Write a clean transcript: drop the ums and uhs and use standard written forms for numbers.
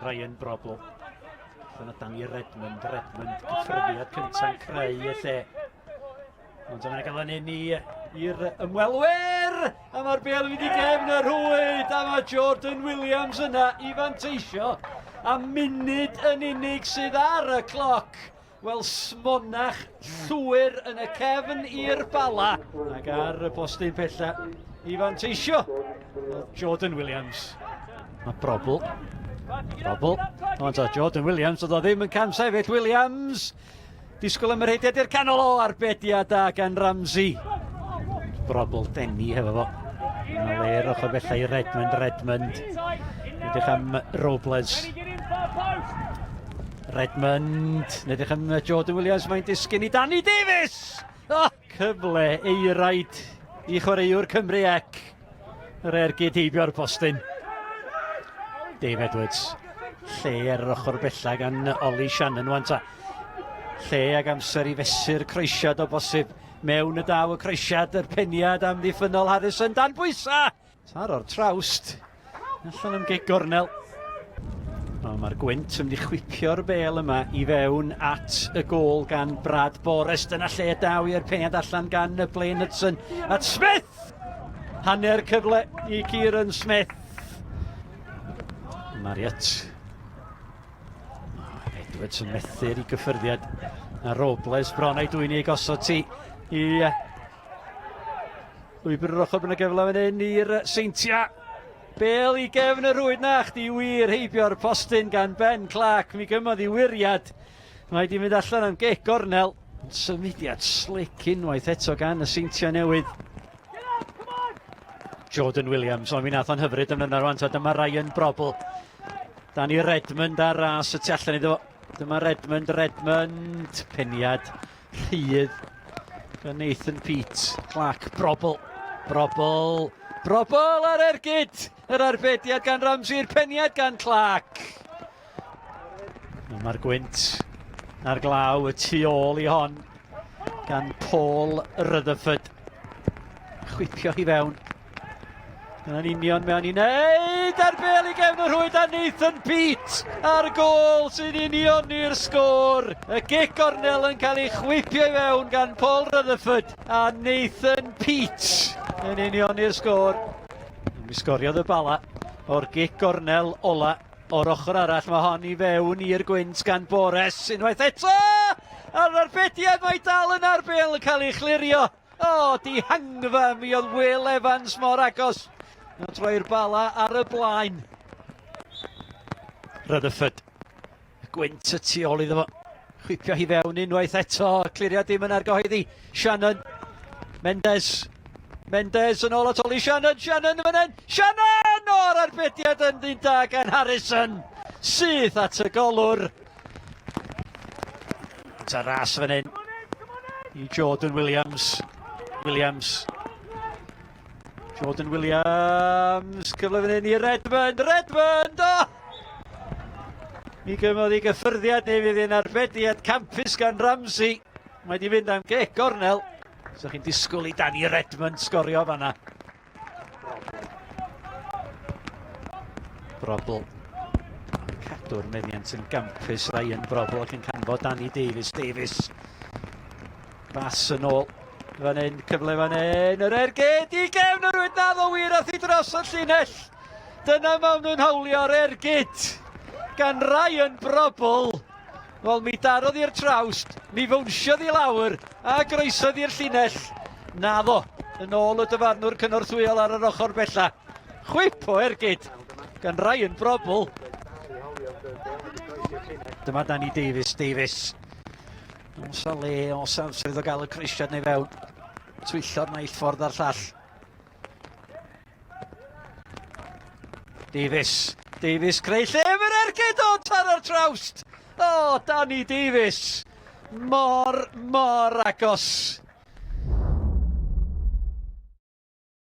Ryan Brobl. Dyna Danny Redmond gyffreddiad cynta'n creu y lle. Ond yma'n cael yn i'r ymwelwyr! A mae'r bêl wedi gefn y rhwyd! A mae Jordan Williams yna i fanteisio. A munud yn unig sydd ar y cloc. Wel, smonach llwyr yn y cefn i'r Bala. Ac ar y postyn pella i fanteisio. Jordan Williams. Mae Brobl. Ond Jordan Williams, oedd o ddim yn camsefyll. Williams, disgwyl ymyrheidiad i'r canol o arbediad a gan Ramsey. Brobl deni hefo fo. Mae le'r ochr bellai Redmond. Edrych am Robles. Redmond, edrych am Jordan Williams, mae'n disgyn i Danny Davies! Cyfle eiraid i chwaraewr Cymru ec. Yr ergyd heibio'r postyn. Dave Edwards, lle ar yr ochr bella gan Oli Shannon wan ta. Lle ag amser i fesur croesiad o bosib mewn y daw y croesiad, yr peniad am ddiffynol Harrison dan bwysa. Tar o'r trawst, allan am gig gornel. Mae'r gwynt yn mynd i chwipio'r bêl yma i fewn at y gôl gan Brad Borest. Dyna lle daw i'r peniad allan gan y Blaine Hudson. At Smith! Hanner cyfle i Kieran Smith. Marriott. Edwards yn methu'r i gyffyrddiad. A Robles bron ei dwyni i gosod ti i lwybr yr ochr yn y gyfle fan hyn i'r Seintiau. Bêl i gefn y rwyd na, chdi wir heibio'r postyn gan Ben Clark. Mi gymodd i wiriad. Mae di mynd allan am gig gornel. Symudiad slick unwaith eto gan y Seintiau Newydd. Jordan Williams, ond mi nath o'n hyfryd yn yna rwan. Dyma Ryan Brobl. Danny Redmond ar ras y tu allan iddo. Dyma Redmond. Peniad rhydd. Nathan Pete. Clark. Brobl ar ergyd. Yr arbediad gan Ramsey'r peniad gan Clark. Dyma'r gwynt. A'r glaw y tu ôl i hon. Gan Paul Rutherford. Chwipio i fewn. Dyna'n union mewn i wneud ar bêl i gefn y rhwyd a Nathan Pete ar gôl sy'n union i'r sgôr. Y gic gornel yn cael ei chwipio i fewn gan Paul Rutherford a Nathan Pete yn union i'r sgôr. Mi sgoriodd y Bala o'r gic gornel ola o'r ochr arall. Mae hon i fewn i'r gwynt gan Bores unwaith eto. Ar arbediad mae dal yn ar bêl yn cael ei chlirio. Dihangfa mi oedd Will Evans mor agos. Yn troi'r Bala ar y blaen. Rutherford. Y gwynt y tu ôl iddo fo. Chwipio hi fewn unwaith eto. Cliriad dim yn argyhoeddi. Shannon. Mendes yn ôl at Oli Shannon yn fan hyn. Shannon o'r arbediad yn ddyn da gan Harrison. Syth at y golwr. Ta ras fan hyn. I Jordan Williams. Jordan Williams, cyfle fan hyn i Redmond! Mi gymodd i gyffyrddiad neu fydd yn arbediad campus gan Ramsey. Mae di fynd am gig gornel. So chi'n disgwyl i Danny Redmond sgorio fanna. Brobl. Cadw'r meddiant yn campus Ryan Brobl ac yn canfod Danny Davies. Bas yn ôl. Fan hyn, cyfle fan hyn, yr ergyd i gefn yr rwyd naddo wir ath i dros y llinell. Dyna mawn nhw'n hawlio'r ergyd gan Ryan Brobl. Wel, mi darodd i'r trawst, mi fwnsiodd i lawr a groesodd i'r llinell. Naddo, yn ôl y dyfarnwr cynorthwyol ar yr ochr bella. Chwip o ergyd gan Ryan Brobl. Dyma Danny Davies. Osa le, osa amser iddo gael y crisiad neu fewn. Twyllo'r naill ffordd ar llall. Davies creu lle efo'r ergyd tar ar trawst. Danny Davies. Mor agos